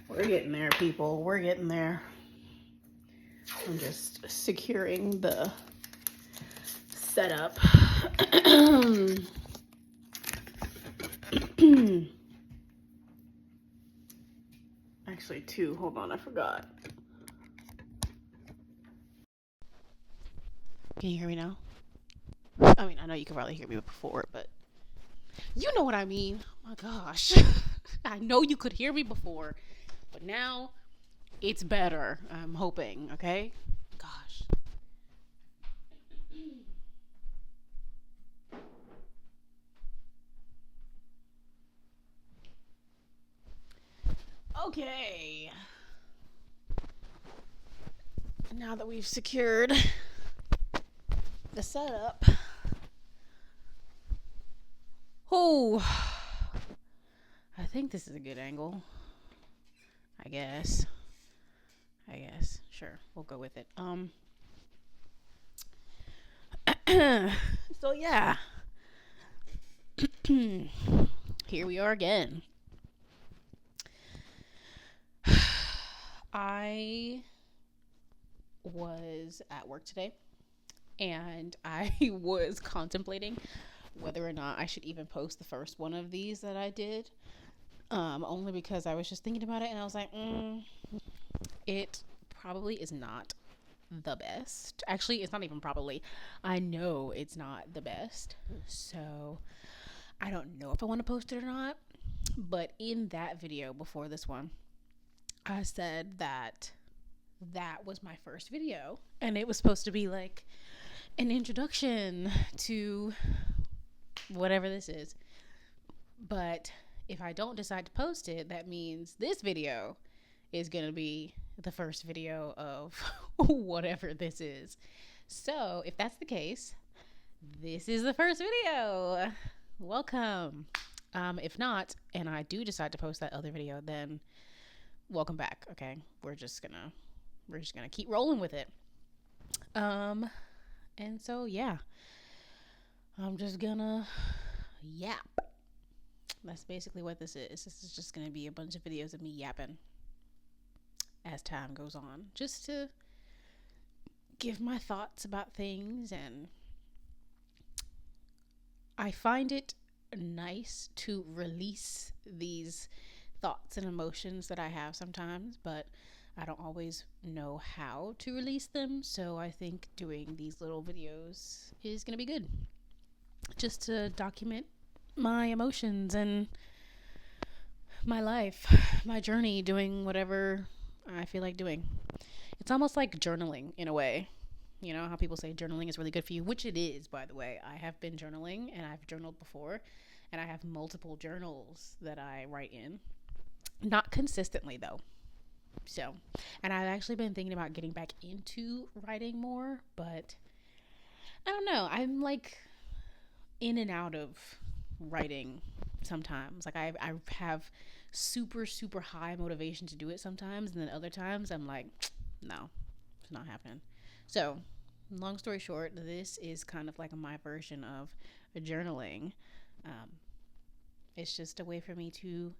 We're getting there, people. We're getting there. I'm just securing the setup. Actually, two. Hold on, I forgot. Can you hear me now? I mean, I know you can probably hear me before, but you know what I mean. Oh my gosh. I know you could hear me before, but now it's better. I'm hoping, okay? Gosh. Okay. Now that we've secured the setup. Oh, I think this is a good angle. I guess. Sure, we'll go with it. So yeah. Here we are again. I was at work today and I was contemplating whether or not I should even post the first one of these that I did. Only because I was just thinking about it and I was like, it probably is not the best. Actually, it's not even probably. I know it's not the best. So I don't know if I want to post it or not. But in that video before this one, I said that was my first video and it was supposed to be like an introduction to whatever this is. But if I don't decide to post it, that means this video is going to be the first video of whatever this is. So if that's the case, this is the first video. Welcome. If not, and I do decide to post that other video, then welcome back. Okay. We're just gonna keep rolling with it. And so yeah, I'm just gonna yap. That's basically what this is. This is just gonna be a bunch of videos of me yapping as time goes on, just to give my thoughts about things. And I find it nice to release these thoughts and emotions that I have sometimes, but I don't always know how to release them. So I think doing these little videos is gonna be good, just to document my emotions and my life, my journey, doing whatever I feel like doing. It's almost like journaling in a way. You know how people say journaling is really good for you, which it is, by the way. I have been journaling and I've journaled before, and I have multiple journals that I write in. Not consistently though. So, and I've actually been thinking about getting back into writing more, but I don't know. I'm like in and out of writing sometimes. Like I have super, super high motivation to do it sometimes, and then other times I'm like, no, it's not happening. So, long story short, this is kind of like my version of journaling. It's just a way for me to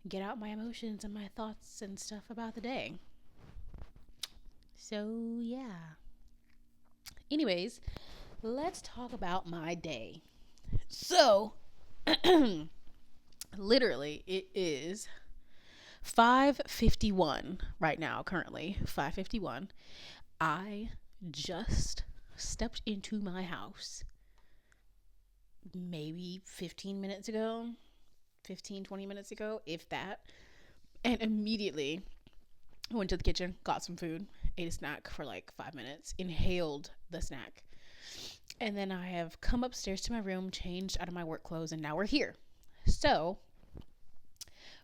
get out my emotions and my thoughts and stuff about the day. So, yeah. Anyways, let's talk about my day. So, literally, it is 5:51 right now, currently. 5:51. I just stepped into my house maybe 15 minutes ago, 20 minutes ago, if that. And immediately went to the kitchen, got some food, ate a snack for like 5 minutes, inhaled the snack. And then I have come upstairs to my room, changed out of my work clothes, and now we're here. So,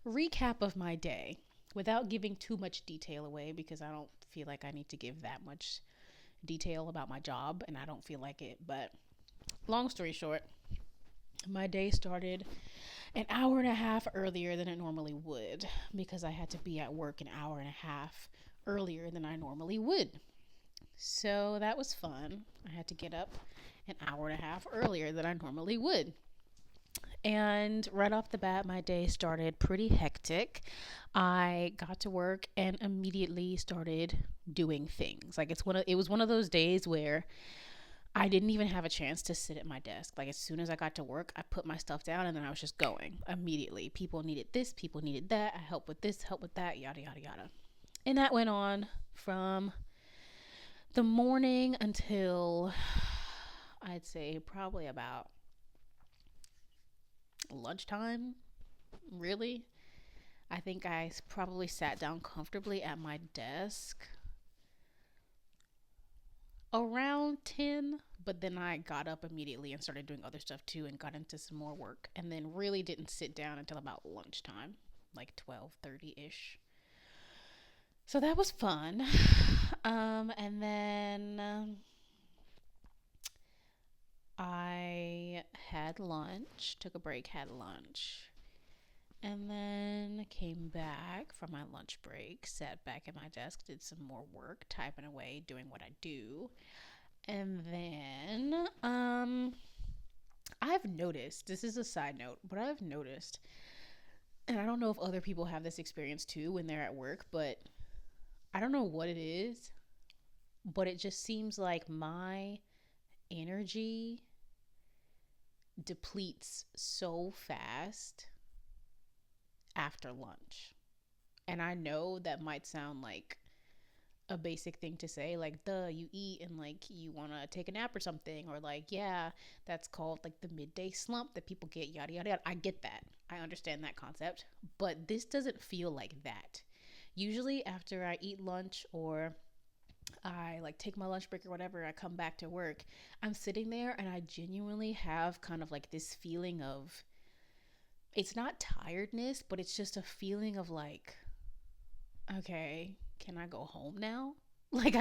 recap of my day without giving too much detail away, because I don't feel like I need to give that much detail about my job, and I don't feel like it. But long story short, my day started an hour and a half earlier than it normally would, because I had to be at work an hour and a half earlier than I normally would. So that was fun. I had to get up an hour and a half earlier than I normally would. And right off the bat, my day started pretty hectic. I got to work and immediately started doing things. Like it was one of those days where I didn't even have a chance to sit at my desk. Like as soon as I got to work, I put my stuff down and then I was just going immediately. People needed this, people needed that. I help with this, help with that, yada yada yada. And that went on from the morning until I'd say probably about lunchtime, really. I think I probably sat down comfortably at my desk around 10, but then I got up immediately and started doing other stuff too and got into some more work and then really didn't sit down until about lunchtime, like 12:30ish. So that was fun. And then I had lunch, took a break, had lunch, and then came back from my lunch break, sat back at my desk, did some more work, typing away, doing what I do. And then I've noticed, this is a side note, but I've noticed, and I don't know if other people have this experience too when they're at work, but I don't know what it is, but it just seems like my energy depletes so fast after lunch. And I know that might sound like a basic thing to say, like, duh, you eat and like you want to take a nap or something, or like, yeah, that's called like the midday slump that people get, yada yada yada. I get that. I understand that concept, but this doesn't feel like that. Usually, after I eat lunch or I like take my lunch break or whatever, I come back to work, I'm sitting there and I genuinely have kind of like this feeling of, it's not tiredness, but it's just a feeling of like, okay, can I go home now? Like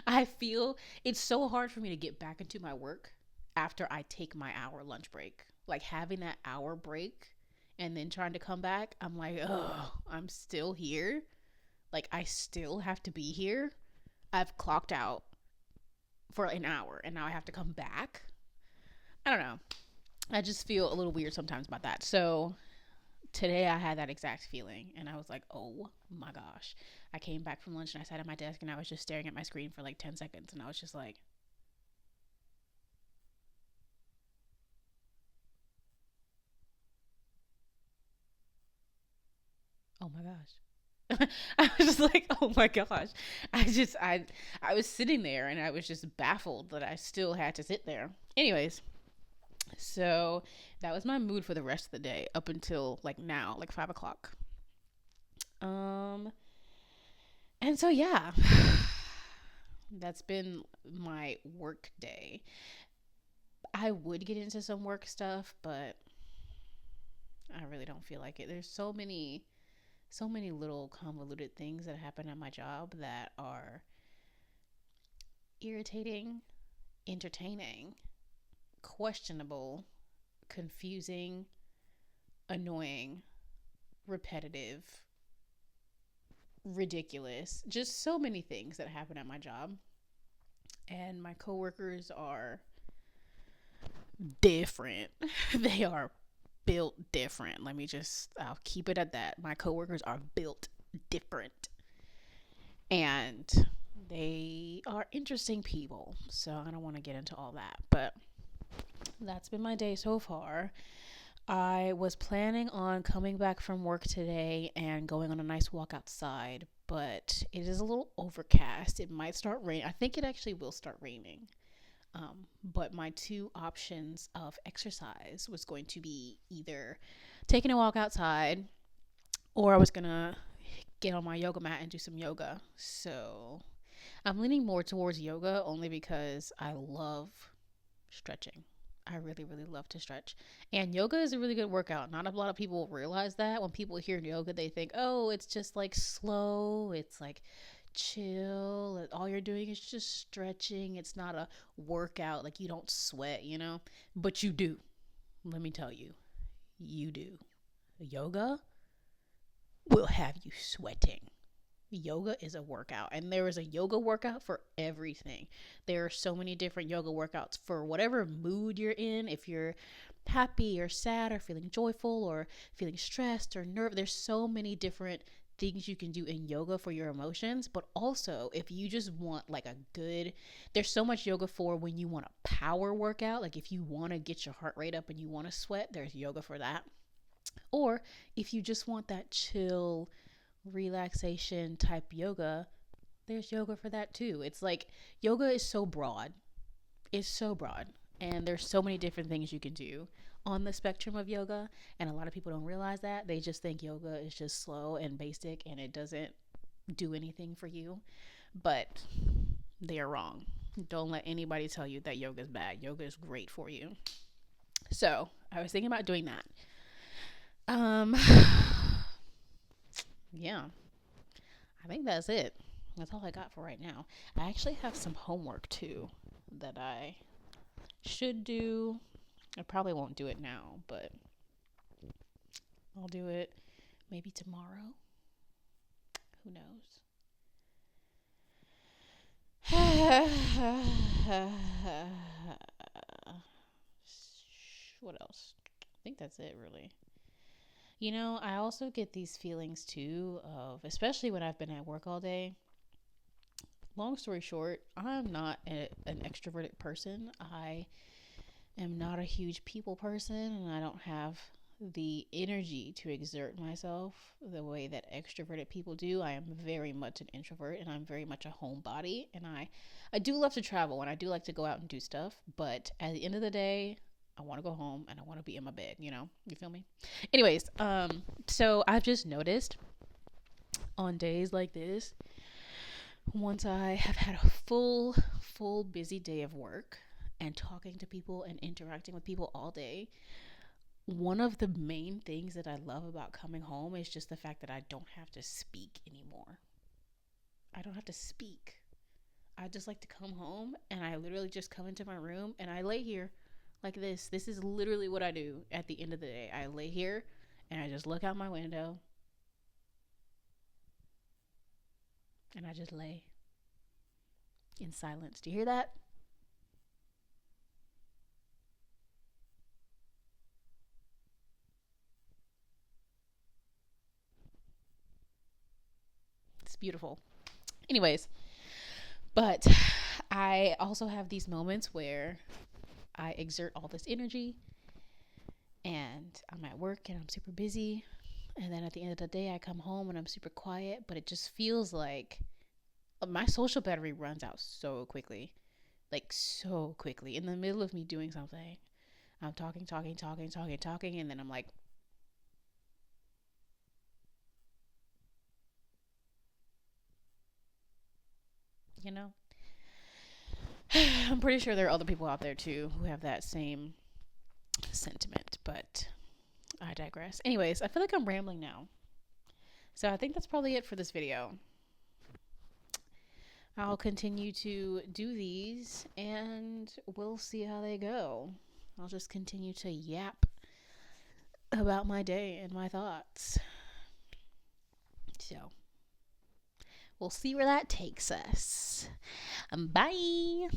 I feel it's so hard for me to get back into my work after I take my hour lunch break. Like having that hour break and then trying to come back, I'm like, oh, I'm still here. Like I still have to be here. I've clocked out for an hour and now I have to come back. I don't know. I just feel a little weird sometimes about that. So today I had that exact feeling and I was like, oh my gosh. I came back from lunch and I sat at my desk and I was just staring at my screen for like 10 seconds and I was just like, oh my gosh. I was just like, oh my gosh. I was sitting there and I was just baffled that I still had to sit there. Anyways, so that was my mood for the rest of the day up until like now, like 5 o'clock. Um and so yeah, that's been my work day. I would get into some work stuff, but I really don't feel like it. There's so many little convoluted things that happen at my job that are irritating, entertaining, questionable, confusing, annoying, repetitive, ridiculous. Just so many things that happen at my job. And my coworkers are different. They are built different. I'll keep it at that. My coworkers are built different. And they are interesting people. So I don't want to get into all that. But that's been my day so far. I was planning on coming back from work today and going on a nice walk outside, but it is a little overcast. It might start raining. I think it actually will start raining. But my two options of exercise was going to be either taking a walk outside or I was going to get on my yoga mat and do some yoga. So I'm leaning more towards yoga only because I love stretching. I really, really love to stretch. And yoga is a really good workout. Not a lot of people realize that. When people hear yoga, they think, oh, it's just like slow. It's like chill. All you're doing is just stretching. It's not a workout. Like you don't sweat, you know? But you do. Let me tell you, you do. Yoga will have you sweating. Yoga is a workout, and there is a yoga workout for everything. There are so many different yoga workouts for whatever mood you're in. If you're happy or sad or feeling joyful or feeling stressed or nervous, there's so many different things you can do in yoga for your emotions. But also, if you just want like a good, there's so much yoga for when you want a power workout. Like if you want to get your heart rate up and you want to sweat, there's yoga for that. Or if you just want that chill relaxation type yoga, there's yoga for that too. It's like yoga is so broad. It's so broad. And there's so many different things you can do on the spectrum of yoga. And a lot of people don't realize that. They just think yoga is just slow and basic and it doesn't do anything for you. But they are wrong. Don't let anybody tell you that yoga is bad. Yoga is great for you. So I was thinking about doing that. Um, yeah, I think that's it. That's all I got for right now. I actually have some homework too that I should do. I probably won't do it now, but I'll do it maybe tomorrow. Who knows? What else? I think that's it, really. You know, I also get these feelings too of, especially when I've been at work all day. Long story short, I'm not an extroverted person. I am not a huge people person, and I don't have the energy to exert myself the way that extroverted people do. I am very much an introvert, and I'm very much a homebody, and I do love to travel, and I do like to go out and do stuff, but at the end of the day, I want to go home and I want to be in my bed, you feel me? Anyways, so I've just noticed on days like this, once I have had a full busy day of work and talking to people and interacting with people all day, one of the main things that I love about coming home is just the fact that I don't have to speak anymore. I don't have to speak. I just like to come home and I literally just come into my room and I lay here like this. This is literally what I do at the end of the day. I lay here and I just look out my window and I just lay in silence. Do you hear that? It's beautiful. Anyways, but I also have these moments where I exert all this energy and I'm at work and I'm super busy. And then at the end of the day, I come home and I'm super quiet, but it just feels like my social battery runs out so quickly. Like, so quickly. In the middle of me doing something, I'm talking, and then I'm like, you know? I'm pretty sure there are other people out there too who have that same sentiment, but I digress. Anyways, I feel like I'm rambling now. So I think that's probably it for this video. I'll continue to do these and we'll see how they go. I'll just continue to yap about my day and my thoughts. So we'll see where that takes us. Bye.